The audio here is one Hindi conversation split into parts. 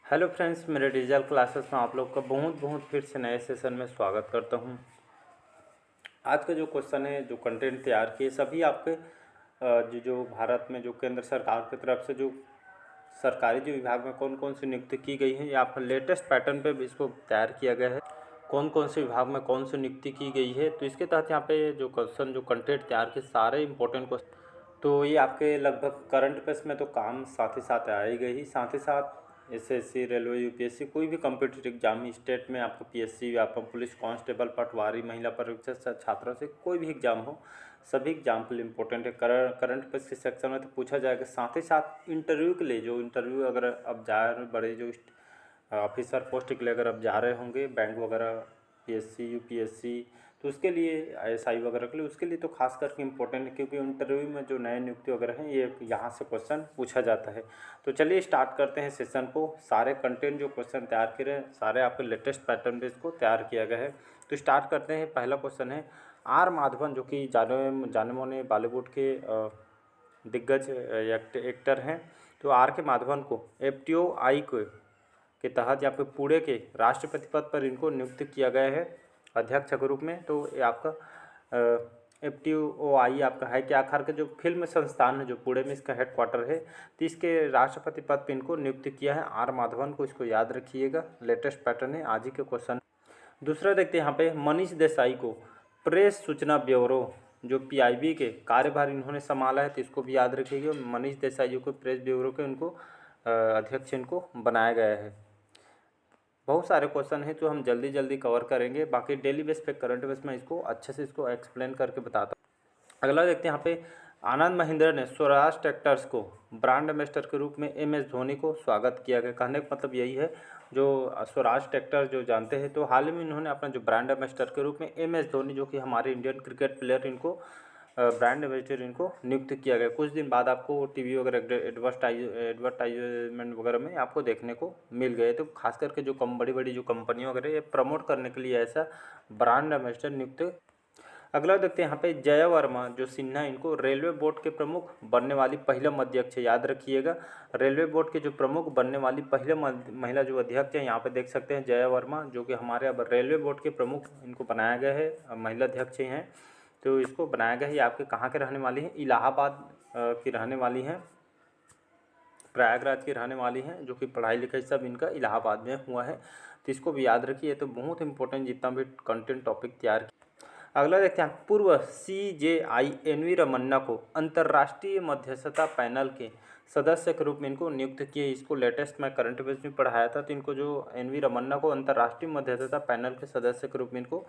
हेलो फ्रेंड्स, मेरे डिजिटल क्लासेस में आप लोग का बहुत बहुत फिर से नए सेशन में स्वागत करता हूं। आज का जो क्वेश्चन है, जो कंटेंट तैयार किए सभी आपके जो भारत में जो केंद्र सरकार की तरफ से जो सरकारी जो विभाग में कौन कौन सी नियुक्ति की गई है, या आप लेटेस्ट पैटर्न पे भी इसको तैयार किया गया है। कौन कौन से विभाग में कौन सी नियुक्ति की गई है, तो इसके तहत यहाँ पे जो क्वेश्चन जो कंटेंट तैयार किए सारे इंपॉर्टेंट क्वेश्चन, तो ये आपके लगभग करंट अफेयर्स में तो काम साथ ही साथ आएगा ही। साथ ही साथ एसएससी, रेलवे, यूपीएससी, कोई भी कम्पिटिटिव एग्जाम स्टेट में आपका पीएससी, आपका पुलिस कांस्टेबल, पटवारी, महिला परीक्षा छात्रों से कोई भी एग्जाम हो, सभी एग्जाम के लिए इंपॉर्टेंट है। करंट अफेयर्स के सेक्शन में तो पूछा जाएगा। साथ ही साथ इंटरव्यू के लिए, जो इंटरव्यू अगर अब जा रहे बड़े जो ऑफिसर पोस्ट के लिए अगर आप जा रहे होंगे बैंक वगैरह, पीएससी, यूपीएससी, तो उसके लिए आईएसआई वगैरह के लिए, उसके लिए तो खास करके इम्पोर्टेंट है, क्योंकि इंटरव्यू में जो नए नियुक्ति वगैरह हैं ये यहाँ से क्वेश्चन पूछा जाता है। तो चलिए स्टार्ट करते हैं सेशन को। सारे कंटेंट जो क्वेश्चन तैयार किए हैं सारे आपके लेटेस्ट पैटर्न पे इसको तैयार किया गया है। तो स्टार्ट करते हैं। पहला क्वेश्चन है, आर माधवन जो कि जाने माने बॉलीवुड के दिग्गज एक्टर हैं, तो आर के माधवन को एफटीओआई के तहत यहाँ पे पुणे के राष्ट्रपति पद पर इनको नियुक्त किया गया है अध्यक्ष के रूप में। तो ये आपका एफटीओआई आपका है कि आखिर के जो फिल्म संस्थान है जो पुणे में इसका हेडक्वार्टर है, तो इसके राष्ट्रपति पद पर इनको नियुक्त किया है आर माधवन को। इसको याद रखिएगा, लेटेस्ट पैटर्न है आज ही के क्वेश्चन। दूसरा देखते हैं यहाँ पे, मनीष देसाई को प्रेस सूचना ब्यूरो जो पीआईबी के कार्यभार इन्होंने संभाला है, तो इसको भी याद रखिएगा। मनीष देसाई जी को प्रेस ब्यूरो के उनको अध्यक्ष इनको बनाया गया है। बहुत सारे क्वेश्चन हैं जो हम जल्दी जल्दी कवर करेंगे, बाकी डेली बेस पे करंट बेस में इसको अच्छे से इसको एक्सप्लेन करके बताता हूँ। अगला देखते हैं यहाँ पे, आनंद महिंद्रा ने स्वराज ट्रैक्टर्स को ब्रांड एम्बेसडर के रूप में एमएस धोनी को स्वागत किया गया। कहने का मतलब यही है, जो स्वराज ट्रैक्टर जो जानते हैं, तो हाल ही में इन्होंने अपना जो ब्रांड एम्बेसडर के रूप में एमएस धोनी जो कि हमारे इंडियन क्रिकेट प्लेयर, इनको ब्रांड एम्बेसडर इनको नियुक्त किया गया। कुछ दिन बाद आपको टीवी वगैरह एडवर्टाइजमेंट वगैरह में आपको देखने को मिल गए। तो खास करके जो बड़ी बड़ी जो कंपनियां वगैरह ये प्रमोट करने के लिए ऐसा ब्रांड एम्बेसडर नियुक्त। अगला देखते हैं यहाँ पे, जया वर्मा जो सिन्हा, इनको रेलवे बोर्ड के प्रमुख बनने वाली पहला अध्यक्ष है। याद रखिएगा, रेलवे बोर्ड के जो प्रमुख बनने वाली पहले महिला जो अध्यक्ष है, यहाँ पे देख सकते हैं जया वर्मा, जो कि हमारे अब रेलवे बोर्ड के प्रमुख इनको बनाया गया है, महिला अध्यक्ष हैं। तो इसको बनाया गया है। ये आपके कहाँ के रहने वाली हैं? इलाहाबाद की रहने वाली हैं, प्रयागराज की रहने वाली हैं, जो कि पढ़ाई लिखाई सब इनका इलाहाबाद में हुआ है। तो इसको भी याद रखिए, तो बहुत इंपॉर्टेंट जितना भी कंटेंट टॉपिक तैयार किया। अगला देखते हैं, पूर्व CJI एनवी रमन्ना को अंतर्राष्ट्रीय मध्यस्थता पैनल के सदस्य के रूप में इनको नियुक्त किए। इसको लेटेस्ट मैं करंट अफेयर्स में पढ़ाया था। तो इनको जो एनवी रमन्ना को अंतर्राष्ट्रीय मध्यस्थता पैनल के सदस्य के रूप में इनको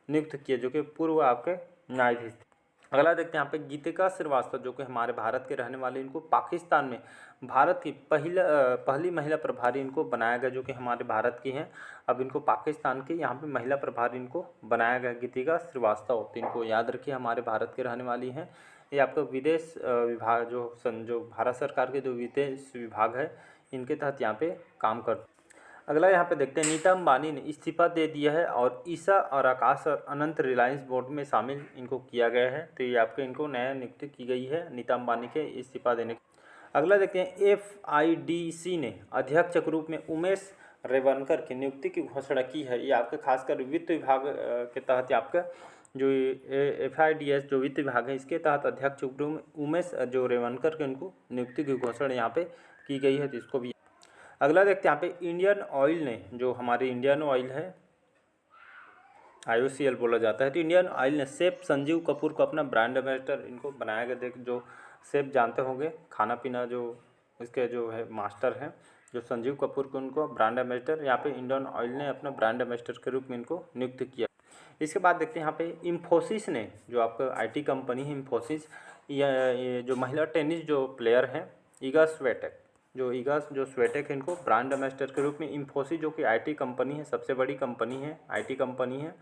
नियुक्त किए, जो कि पूर्व आपके न्यायाधीश थे। अगला देखते हैं यहाँ पे, गीतिका श्रीवास्तव जो कि हमारे भारत के रहने वाले, इनको पाकिस्तान में भारत की पहली महिला प्रभारी इनको बनाया गया, जो कि हमारे भारत की हैं। अब इनको पाकिस्तान की यहाँ पे महिला प्रभारी इनको बनाया गया, गीतिका श्रीवास्तव। तो इनको याद रखिए, हमारे भारत के रहने वाली हैं। ये आपका विदेश विभाग जो भारत सरकार के जो विदेश विभाग है, इनके तहत यहाँ पे काम करते। अगला यहाँ पे देखते हैं, नीता अंबानी ने इस्तीफा दे दिया है और ईसा और आकाश और अनंत रिलायंस बोर्ड में शामिल इनको किया गया है। तो ये आपके इनको नया नियुक्ति की गई है नीता अंबानी के इस्तीफा देने के। अगला देखते हैं, FIDC ने अध्यक्ष के रूप में उमेश रेवनकर की नियुक्ति की घोषणा की है। ये आपके खासकर वित्त विभाग के तहत आपका जो FIDS जो वित्त विभाग है, इसके तहत अध्यक्ष के रूप में उमेश जो रेवनकर के उनको नियुक्ति की घोषणा यहाँ पे की गई है। तो इसको भी। अगला देखते हैं यहाँ पे, इंडियन ऑयल ने, जो हमारी इंडियन ऑयल है, IOCL बोला जाता है, तो इंडियन ऑयल ने शेफ संजीव कपूर को अपना ब्रांड एम्बेसडर इनको बनाया गया। देख, जो शेफ जानते होंगे, खाना पीना जो इसके जो है मास्टर हैं, जो संजीव कपूर को उनको ब्रांड एम्बेसडर यहाँ पे इंडियन ऑयल ने अपना ब्रांड एम्बेसडर के रूप में इनको नियुक्त किया। इसके बाद देखते हैं यहाँ पे, इन्फोसिस ने, जो आपका IT कंपनी है इन्फोसिस, ये जो महिला टेनिस जो प्लेयर हैं ईगा स्वेटेक है, इनको ब्रांड एम्बेसडर के रूप में इन्फोसिस जो कि IT कंपनी है, सबसे बड़ी कंपनी है, IT कंपनी है।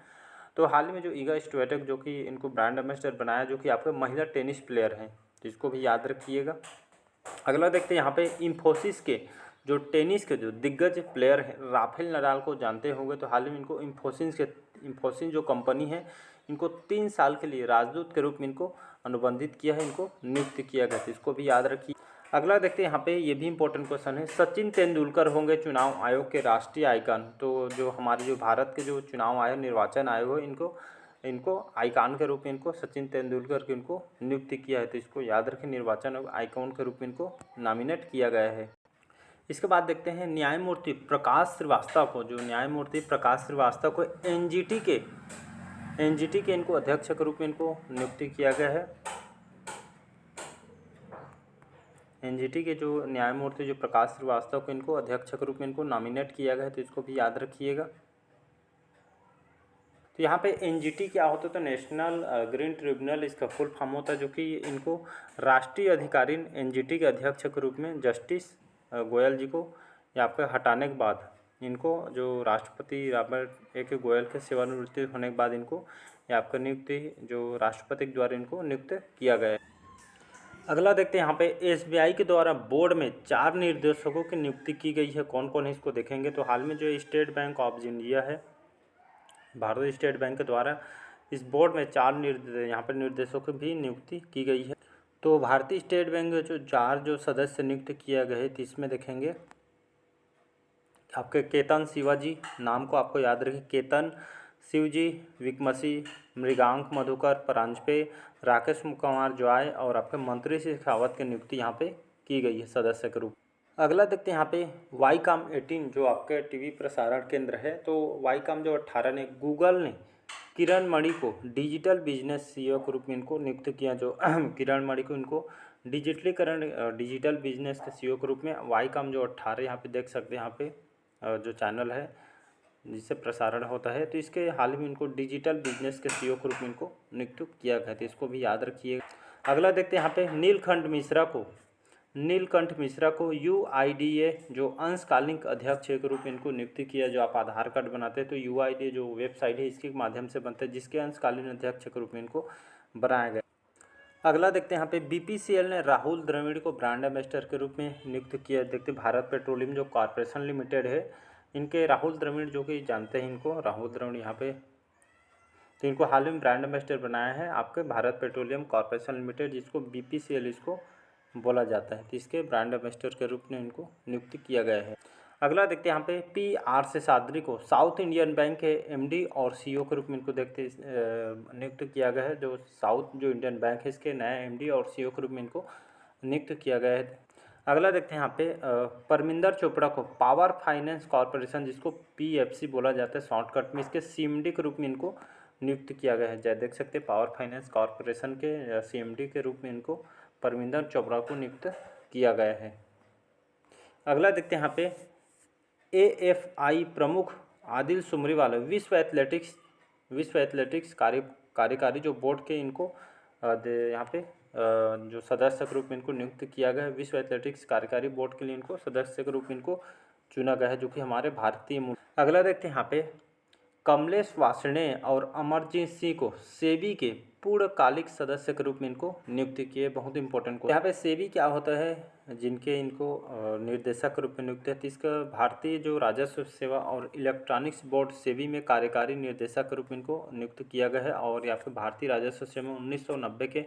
तो हाल ही में जो ईगा स्वेटेक जो कि इनको ब्रांड एम्बेसडर बनाया, जो कि आपके महिला टेनिस प्लेयर हैं। तो इसको भी याद रखिएगा। अगला देखते हैं यहाँ पे, इन्फोसिस के जो टेनिस के जो दिग्गज प्लेयर हैं, राफेल नडाल को जानते होंगे। तो हाल ही में इनको इन्फोसिस जो कंपनी है, इनको 3 साल के लिए राजदूत के रूप में इनको अनुबंधित किया है, इनको नियुक्त किया गया। तो इसको भी याद रखिए। अगला देखते हैं यहाँ पे, ये भी इम्पोर्टेंट क्वेश्चन है। सचिन तेंदुलकर होंगे चुनाव आयोग के राष्ट्रीय आइकन। तो जो हमारे जो भारत के जो चुनाव आयोग निर्वाचन आयोग है, इनको इनको आइकन के रूप में इनको सचिन तेंदुलकर की इनको नियुक्ति किया है। तो इसको याद रखें, निर्वाचन आयोग आइकन के रूप में इनको नॉमिनेट किया गया है। इसके बाद देखते हैं न्यायमूर्ति प्रकाश श्रीवास्तव को, जो न्यायमूर्ति प्रकाश श्रीवास्तव को एनजीटी के इनको अध्यक्ष के रूप में इनको नियुक्ति किया गया है। एनजीटी के जो न्यायमूर्ति जो प्रकाश श्रीवास्तव को इनको अध्यक्ष के रूप में इनको नॉमिनेट किया गया है। तो इसको भी याद रखिएगा। तो यहाँ पे एनजीटी क्या होता है, तो नेशनल ग्रीन ट्रिब्यूनल इसका फुल फॉर्म होता है, जो कि इनको राष्ट्रीय अधिकारी एनजीटी के अध्यक्ष के रूप में जस्टिस गोयल जी को यहाँ पे हटाने के बाद इनको जो राष्ट्रपति रॉबर्ट ए गोयल के सेवानिवृत्ति होने के बाद इनको यहाँ पर नियुक्ति जो राष्ट्रपति के द्वारा इनको नियुक्त किया गया है। अगला देखते हैं यहाँ पे एसबीआई के द्वारा बोर्ड में 4 निर्देशकों की नियुक्ति की गई है। कौन कौन है इसको देखेंगे। तो हाल में जो स्टेट बैंक ऑफ इंडिया है, भारतीय स्टेट बैंक के द्वारा इस बोर्ड में 4 यहाँ पर निर्देशकों की भी नियुक्ति की गई है। तो भारतीय स्टेट बैंक में जो 4 जो सदस्य नियुक्त किया गए थे, इसमें देखेंगे आपके केतन शिवाजी, नाम को आपको याद रखें, केतन शिवजी, विकमसी, मृगांक मधुकर, परांजपे, राकेश कुमार जॉय और आपके मंत्री श्री शेखावत की नियुक्ति यहाँ पे की गई है सदस्य के रूप। अगला देखते हैं यहाँ पे वाईकॉम 18 जो आपके टीवी प्रसारण केंद्र है। तो वाईकॉम जो 18 ने गूगल ने किरण मणि को डिजिटल बिजनेस सीईओ के रूप में इनको नियुक्त किया। जो किरण मणि को इनको डिजिटल बिजनेस के सीईओ के रूप में वाईकॉम जो 18 यहाँ पे देख सकते हैं, यहाँ पे जो चैनल है जिससे प्रसारण होता है, तो इसके हाल ही में इनको डिजिटल बिजनेस के सीईओ के रूप में इनको नियुक्त किया गया था। इसको भी याद रखिए। अगला देखते हैं यहाँ पे नीलकंठ मिश्रा को यूआईडीए जो अंशकालिक अध्यक्ष के रूप में इनको नियुक्त किया। जो आप आधार कार्ड बनाते हैं तो यूआईडीए जो वेबसाइट है इसके माध्यम से बनता है, जिसके अंशकालीन अध्यक्ष के रूप में इनको बनाया गया। अगला देखते हैं यहाँ पे बीपीसीएल ने राहुल द्रविड़ को ब्रांड एम्बेसडर के रूप में नियुक्त किया। देखते हैं भारत पेट्रोलियम जो कॉरपोरेशन लिमिटेड है, इनके राहुल द्रविड़ जो कि जानते हैं इनको, राहुल द्रविड़ यहाँ पे, तो इनको हाल में ब्रांड एम्बेसडर बनाया है आपके भारत पेट्रोलियम कॉरपोरेशन लिमिटेड, जिसको बीपीसीएल इसको बोला जाता है। तो इसके ब्रांड एम्बेसडर के रूप में इनको नियुक्त किया गया है। अगला देखते हैं यहाँ पे पी.आर. शेषाद्री को साउथ इंडियन बैंक के एमडी और सीईओ के रूप में इनको नियुक्त किया गया है। जो साउथ जो इंडियन बैंक है इसके नए एमडी और सीईओ के रूप में इनको नियुक्त किया गया है। अगला देखते हैं यहाँ पे परमिंदर चोपड़ा को पावर फाइनेंस कॉर्पोरेशन, जिसको पीएफसी बोला जाता है शॉर्टकट में, इसके सीएमडी के रूप में इनको नियुक्त किया गया है। जैसे देख सकते हैं पावर फाइनेंस कॉर्पोरेशन के सीएमडी के रूप में इनको परमिंदर चोपड़ा को नियुक्त किया गया है। अगला देखते हैं यहाँ पे एएफआई प्रमुख आदिल सुमरीवाला विश्व एथलेटिक्स कार्यकारी जो बोर्ड के इनको यहाँ पे जो सदस्य के रूप में इनको नियुक्त किया गया है। विश्व एथलेटिक्स कार्यकारी बोर्ड के लिए इनको सदस्य के रूप में इनको चुना गया है, जो कि हमारे भारतीय मूल। अगला देखते हैं यहाँ पे कमलेश वार्ष्णेय और अमरजीत सिंह को सेबी के पूर्णकालिक सदस्य के रूप में इनको नियुक्त किए। बहुत इंपॉर्टेंट को यहाँ पे सेबी क्या होता है, जिनके इनको निर्देशक के रूप में नियुक्त है। इसका भारतीय जो राजस्व सेवा और इलेक्ट्रॉनिक्स बोर्ड सेबी में कार्यकारी निर्देशक के रूप में इनको नियुक्त किया गया है। और यहाँ पे भारतीय राजस्व सेवा 1990 के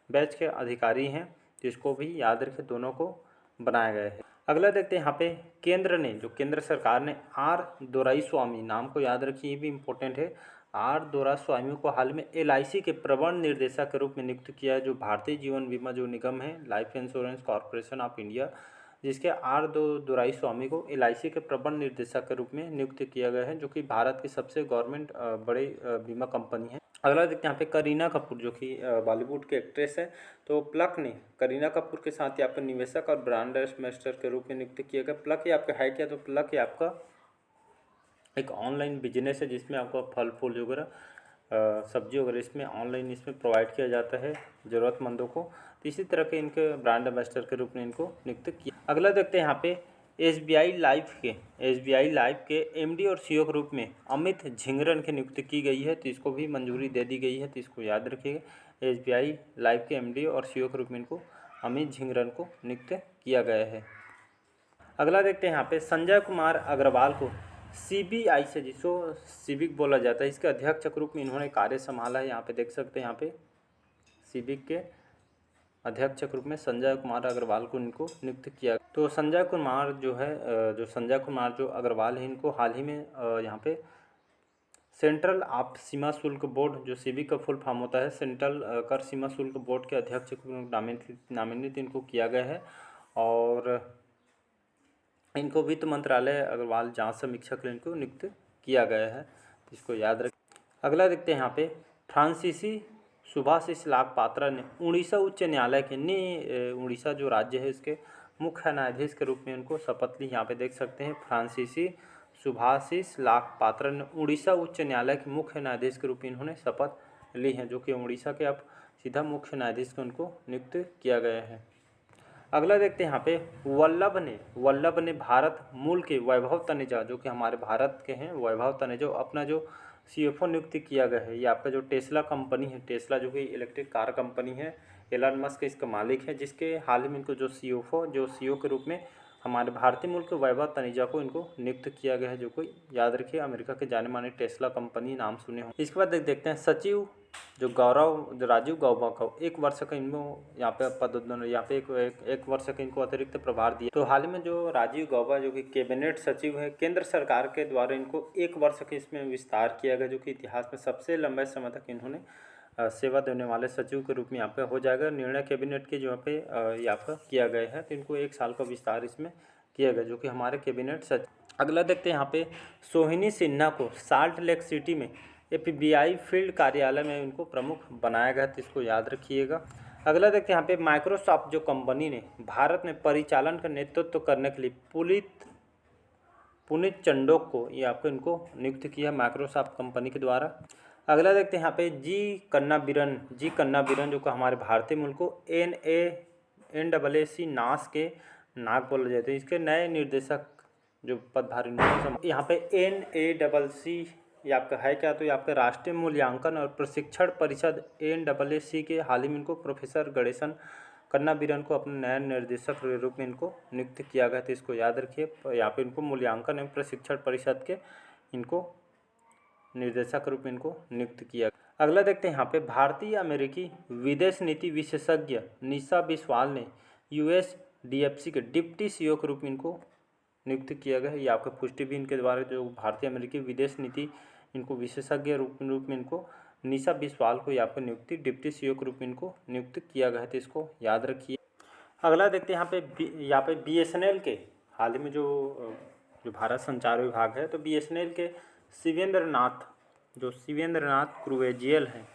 बैच के अधिकारी हैं, जिसको भी याद रखें, दोनों को बनाया गया है। अगला देखते हैं यहाँ पे केंद्र सरकार ने आर दोराईस्वामी, नाम को याद रखिए, ये भी इम्पोर्टेंट है। आर दोराईस्वामी को हाल में एलआईसी के प्रबंध निर्देशक के रूप में नियुक्त किया है। जो भारतीय जीवन बीमा जो निगम है, life insurance corporation of India, जिसके आर दोराईस्वामी को एलआईसी के प्रबंध निर्देशक के रूप में नियुक्त किया गया है, जो कि भारत की सबसे गवर्नमेंट बड़ी बीमा कंपनी है। अगला देखते हैं यहाँ पे करीना कपूर, जो कि बॉलीवुड के एक्ट्रेस है। तो प्लक ने करीना कपूर के साथ ही आपका निवेशक और ब्रांड एम्बेसडर के रूप में नियुक्त किया गया। प्लक ये आपका है क्या, तो प्लक ये आपका एक ऑनलाइन बिजनेस है, जिसमें आपको फल फूल वगैरह सब्जी वगैरह इसमें ऑनलाइन इसमें प्रोवाइड किया जाता है ज़रूरतमंदों को। तो इसी तरह के इनके ब्रांड एम्बेसडर के रूप में इनको नियुक्त किया। अगला देखते हैं यहाँ पे एसबीआई लाइफ के एमडी और सीईओ के रूप में अमित झिंगरन की नियुक्ति की गई है। तो इसको भी मंजूरी दे दी गई है, तो इसको याद रखिएगा। एसबीआई लाइफ के एमडी और सीईओ के रूप में इनको अमित झिंगरन को नियुक्त किया गया है। अगला देखते हैं यहाँ पे संजय कुमार अग्रवाल को सीबीआई से, जिसको सिविक बोला जाता है, इसके अध्यक्ष के रूप में इन्होंने कार्य संभाला है। यहाँ पे देख सकते हैं, यहाँ पे सिविक के अध्यक्ष के रूप में संजय कुमार अग्रवाल को इनको नियुक्त किया। तो संजय कुमार जो है संजय कुमार जो अग्रवाल है, इनको हाल ही में यहाँ पे सेंट्रल आप सीमा शुल्क बोर्ड, जो सीबी का फुल फॉर्म होता है, सेंट्रल कर सीमा शुल्क बोर्ड के अध्यक्ष को नामित इनको किया गया है। और इनको वित्त मंत्रालय अग्रवाल जांच समीक्षक इनको नियुक्त किया गया है, इसको याद रखें। अगला देखते हैं यहाँ पे फ्रांसीसी सुभाषिस लाख पात्रा ने उड़ीसा उच्च न्यायालय के उड़ीसा जो राज्य है इसके मुख्य न्यायाधीश के रूप में उनको शपथ ली। यहाँ पे देख सकते हैं फ्रांसीसी सुभाषिस लाख पात्रा ने उड़ीसा उच्च न्यायालय के मुख्य न्यायाधीश के रूप में इन्होंने शपथ ली है, जो कि उड़ीसा के अब सीधा मुख्य न्यायाधीश को उनको नियुक्त किया गया है। अगला देखते हैं यहाँ पे वल्लभ ने भारत मूल के वैभव तनेजा, जो कि हमारे भारत के हैं, वैभव तनेजा अपना जो सीएफओ नियुक्त किया गया है। ये आपका जो टेस्ला कंपनी है, टेस्ला जो कि इलेक्ट्रिक कार कंपनी है, एलन मस्क इसका मालिक है, जिसके हाल ही में इनको जो सीईओ के रूप में हमारे भारतीय मूल के वैभव तनेजा को इनको नियुक्त किया गया है, जो कोई याद रखिए अमेरिका के जाने माने टेस्ला कंपनी नाम सुने हो। इसके बाद देखते हैं सचिव जो राजीव गौबा को 1 वर्ष का इनको यहाँ पे यहाँ पे एक वर्ष का इनको अतिरिक्त प्रभार दिया। तो हाल ही में जो राजीव गौबा जो कि कैबिनेट सचिव है, केंद्र सरकार के द्वारा इनको 1 वर्ष के इसमें विस्तार किया गया, जो कि इतिहास में सबसे लंबे समय तक इन्होंने सेवा देने वाले सचिव के रूप में यहाँ पे हो जाएगा। निर्णय कैबिनेट के जो पे यहाँ पर किया गया है, तो इनको 1 साल का विस्तार इसमें किया गया, जो कि हमारे कैबिनेट सचिव। अगला देखते हैं यहाँ पे सोहिनी सिन्हा को साल्ट लेक सिटी में FBI फील्ड कार्यालय में उनको प्रमुख बनाया गया, तो इसको याद रखिएगा। अगला देखते हैं यहाँ पे माइक्रोसॉफ्ट जो कंपनी ने भारत में परिचालन का नेतृत्व करने के लिए पुनीत चंडोक को ये आपको इनको नियुक्त किया माइक्रोसॉफ्ट कंपनी के द्वारा। अगला देखते हैं यहाँ पे जी कन्ना बिरन जो कि हमारे भारतीय मूल को NAAC नास के नाग बोले जाते हैं, इसके नए निर्देशक जो पदभार यहाँ पे NACC ये आपका है क्या, तो ये आपका राष्ट्रीय मूल्यांकन और प्रशिक्षण परिषद NAAC के हाल ही में इनको प्रोफेसर गणेशन कन्ना बिरन को अपने नए निर्देशक के रूप में इनको नियुक्त किया गया, तो इसको याद रखिए। यहाँ पे इनको मूल्यांकन एवं प्रशिक्षण परिषद के इनको निर्देशक के रूप में इनको नियुक्त किया। अगला देखते हैं यहाँ पे भारतीय अमेरिकी विदेश नीति विशेषज्ञ निशा बिस्वाल ने USDFC के डिप्टी CEO के रूप में इनको नियुक्त किया गया है। ये आपका पुष्टि भी इनके द्वारा जो भारतीय अमेरिकी विदेश नीति इनको विशेषज्ञ रूप में इनको निशा बिस्वाल को यहाँ पर नियुक्ति डिप्टी CEO के रूप में इनको नियुक्त किया गया है, तो इसको याद रखिए। अगला देखते हैं यहाँ पे BSNL के हाल ही में जो भारत संचार विभाग है, तो BSNL के शिवेंद्रनाथ क्रूजेवेल हैं,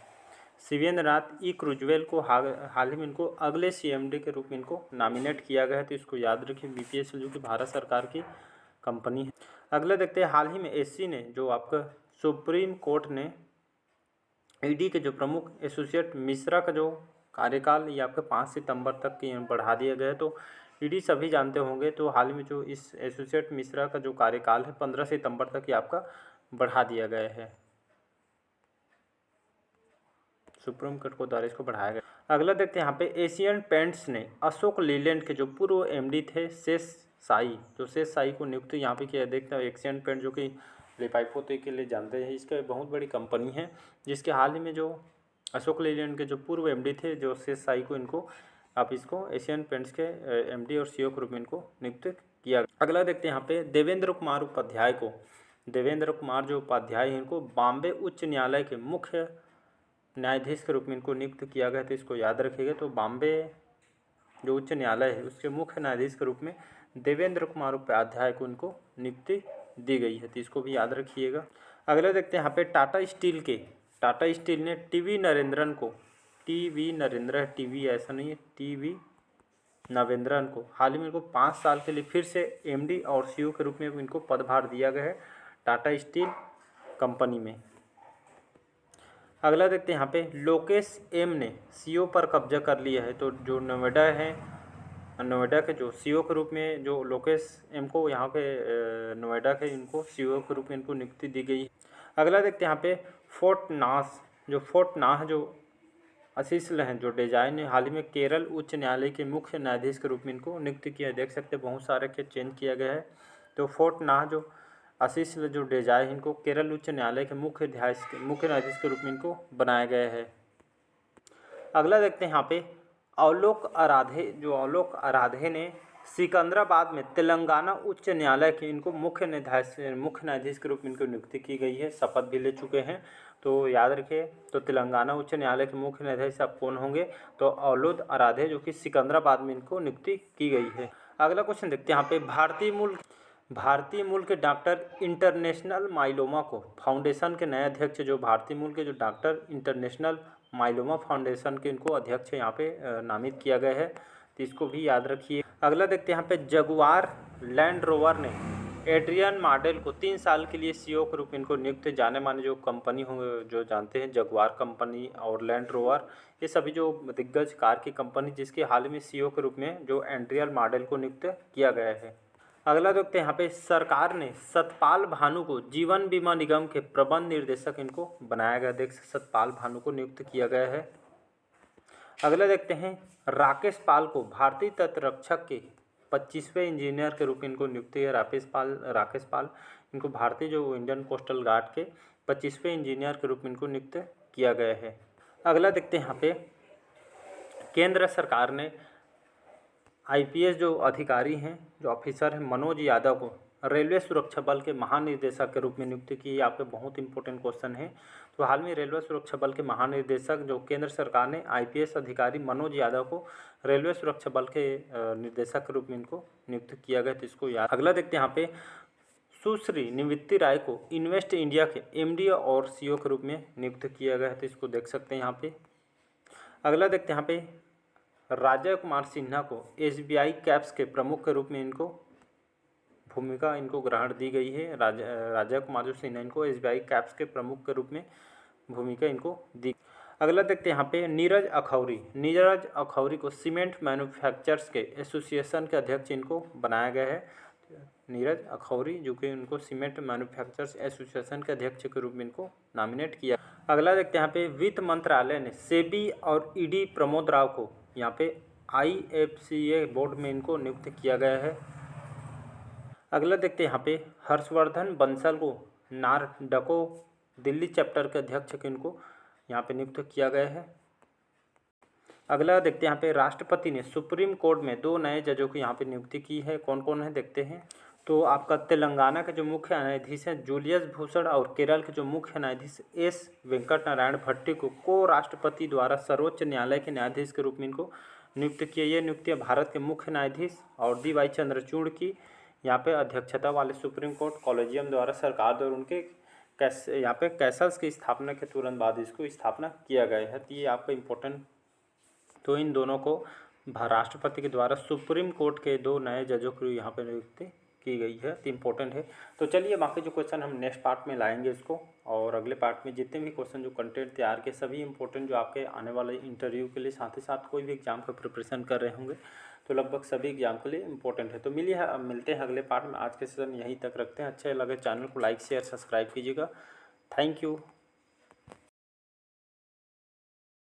शिवेंद्रनाथ क्रूजेवेल को हाल ही में इनको अगले CMD के रूप में इनको नॉमिनेट किया गया है, तो इसको याद रखिए। BPSL जो कि भारत सरकार की कंपनी है। अगला देखते हैं हाल ही में SC ने जो आपका सुप्रीम कोर्ट ने ED के जो प्रमुख एसोसिएट मिश्रा का जो कार्यकाल ये आपके 5 सितंबर तक बढ़ा दिया गया है, तो ED सभी जानते होंगे। तो हाल ही में जो इस एसोसिएट मिश्रा का जो कार्यकाल है 15 सितंबर तक ये आपका बढ़ा दिया गया है, सुप्रीम कोर्ट को द्वारा इसको बढ़ाया गया। अगला देखते हैं यहाँ पे एशियन पेंट्स ने अशोक लीलैंड के जो पूर्व MD थे शेष साई को नियुक्त यहाँ पे किया। देखते हैं एशियन पेंट जो कि लिपाई पोते के लिए जानते हैं, इसका बहुत बड़ी कंपनी है, जिसके हाल ही में जो अशोक लीलैंड के जो पूर्व MD थे जो शेष साई को इनको आप इसको एशियन पेंट्स के MD और CEO के रूप में इनको नियुक्त किया। अगला देखते हैं यहाँ पे देवेंद्र कुमार जो उपाध्याय हैं इनको बॉम्बे उच्च न्यायालय के मुख्य न्यायाधीश के रूप में इनको नियुक्त किया गया, तो इसको याद रखिएगा। तो बॉम्बे जो उच्च न्यायालय है उसके मुख्य न्यायाधीश के रूप में देवेंद्र कुमार उपाध्याय को इनको नियुक्ति दी गई है, तो इसको भी याद रखिएगा। अगला देखते हैं यहाँ पे टाटा स्टील ने टीवी नरेंद्रन को हाल ही में इनको 5 साल के लिए फिर से MD और CEO के रूप में इनको पदभार दिया गया है टाटा स्टील कंपनी में। अगला देखते हैं यहाँ पे लोकेश M ने CEO पर कब्जा कर लिया है, तो जो नोएडा के जो CEO के रूप में जो लोकेश M को यहाँ पे नोएडा के इनको CEO के रूप में इनको नियुक्ति दी गई है। अगला देखते हैं यहाँ पे फोर्ट नाह जो आशीष लहन जो डिजाइन ने हाल ही में केरल उच्च न्यायालय के मुख्य न्यायाधीश के रूप में इनको नियुक्त किया है। देख सकते हैं बहुत सारे के चेंज किया गया है। तो फोर्ट नाह जो आशीष जो डिजाइन इनको केरल उच्च न्यायालय के मुख्य न्यायाधीश के रूप में इनको बनाया गया है। अगला देखते हैं यहाँ पे अवलोक आराधे ने सिकंदराबाद में तेलंगाना उच्च न्यायालय के इनको मुख्य न्यायाधीश के रूप में इनको नियुक्ति की गई है, शपथ भी ले चुके हैं। तो याद रखिए, तो तेलंगाना उच्च न्यायालय के मुख्य न्यायाधीश अब कौन होंगे, तो अवलोक आराधे, जो कि सिकंदराबाद में इनको नियुक्ति की गई है। अगला क्वेश्चन देखते हैं यहाँ पे, भारतीय मूल के डॉक्टर इंटरनेशनल माइलोमा को फाउंडेशन के नए अध्यक्ष, जो भारतीय मूल के जो डॉक्टर इंटरनेशनल माइलोमा फाउंडेशन के इनको अध्यक्ष यहाँ पे नामित किया गया है, तो इसको भी याद रखिए। अगला देखते हैं यहाँ पे, जगुआर लैंड रोवर ने एड्रियन मॉडल को 3 साल के लिए सीईओ के रूप में इनको नियुक्त, जाने माने जो कंपनी होंगे जो जानते हैं, जगुआर कंपनी और लैंड रोवर, ये सभी जो दिग्गज कार की कंपनी, जिसके हाल में सीईओ के रूप में जो एड्रियन मॉडल को नियुक्त किया गया है। अगला देखते हैं यहाँ पे, सरकार ने सतपाल भानु को जीवन बीमा निगम के प्रबंध निर्देशक इनको बनाया गया, देख सतपाल भानु को नियुक्त किया गया है। अगला देखते हैं, राकेश पाल को भारतीय तटरक्षक के 25वें इंजीनियर के रूप में इनको नियुक्त किया। राकेश पाल इनको भारतीय जो इंडियन कोस्टल गार्ड के 25वें इंजीनियर के रूप में इनको नियुक्त किया गया है। अगला देखते हैं यहाँ पे, केंद्र सरकार ने आईपीएस जो अधिकारी हैं, जो ऑफिसर हैं, मनोज यादव को रेलवे सुरक्षा बल के महानिदेशक के रूप में नियुक्त की। यहाँ पे बहुत इंपॉर्टेंट क्वेश्चन है। तो हाल में रेलवे सुरक्षा बल के महानिदेशक जो केंद्र सरकार ने आईपीएस अधिकारी मनोज यादव को रेलवे सुरक्षा बल के निर्देशक के रूप में इनको नियुक्त किया गया, तो इसको याद। अगला देखते हैं यहाँ पे, सुश्री निवृत्ति राय को इन्वेस्ट इंडिया के एमडी और सीईओ के रूप में नियुक्त किया गया है, तो इसको देख सकते हैं यहाँ पे। अगला देखते हैं यहाँ पे, राजय कुमार सिन्हा को एसबीआई कैप्स के प्रमुख के रूप में इनको भूमिका इनको ग्रहण दी गई है। राजय कुमार सिन्हा इनको एसबीआई कैप्स के प्रमुख के रूप में भूमिका इनको दी। अगला देखते हैं यहाँ पे, नीरज अखौरी को सीमेंट मैन्युफैक्चरर्स के एसोसिएशन के अध्यक्ष इनको बनाया गया है। नीरज अखौरी जो कि उनको सीमेंट मैन्युफैक्चरर्स एसोसिएशन के अध्यक्ष के रूप में इनको नॉमिनेट किया। अगला देखते हैं यहाँ पे, वित्त मंत्रालय ने सेबी और ईडी प्रमोद राव को यहाँ पे आईएफसीए बोर्ड में इनको नियुक्त किया गया है। अगला देखते हैं यहाँ पे, हर्षवर्धन बंसल को नारडको दिल्ली चैप्टर के अध्यक्ष के इनको यहाँ पे नियुक्त किया गया है। अगला देखते हैं यहाँ पे, राष्ट्रपति ने सुप्रीम कोर्ट में 2 नए जजों की यहाँ पे नियुक्ति की है। कौन कौन है देखते हैं। तो आपका तेलंगाना के जो मुख्य न्यायाधीश हैं जूलियस भूषण और केरल के जो मुख्य न्यायाधीश एस वेंकट नारायण भट्टी को राष्ट्रपति द्वारा सर्वोच्च न्यायालय के न्यायाधीश के रूप में इनको नियुक्त किया। ये नियुक्तियाँ भारत के मुख्य न्यायाधीश और डी.वाई. चंद्रचूड़ की यहाँ पे अध्यक्षता वाले सुप्रीम कोर्ट कॉलेजियम द्वारा सरकार द्वारा उनके यहाँ पे कैसल्स की स्थापना के तुरंत बाद इसको स्थापना किया गया है। तो ये आपका इम्पोर्टेंट, तो इन दोनों को राष्ट्रपति के द्वारा सुप्रीम कोर्ट के 2 नए जजों की यहाँ पे नियुक्ति की गई है, तो इम्पोर्टेंट है। तो चलिए बाकी जो क्वेश्चन हम नेक्स्ट पार्ट में लाएंगे इसको, और अगले पार्ट में जितने भी क्वेश्चन जो कंटेंट तैयार के सभी इंपॉर्टेंट जो आपके आने वाले इंटरव्यू के लिए, साथ ही साथ कोई भी एग्जाम का प्रिपरेशन कर रहे होंगे तो लगभग सभी एग्जाम के लिए इंपॉर्टेंट है। तो मिलते हैं अगले पार्ट में। आज के सेशन यहीं तक रखते हैं। अच्छे लगे चैनल को लाइक शेयर सब्सक्राइब कीजिएगा। Thank you.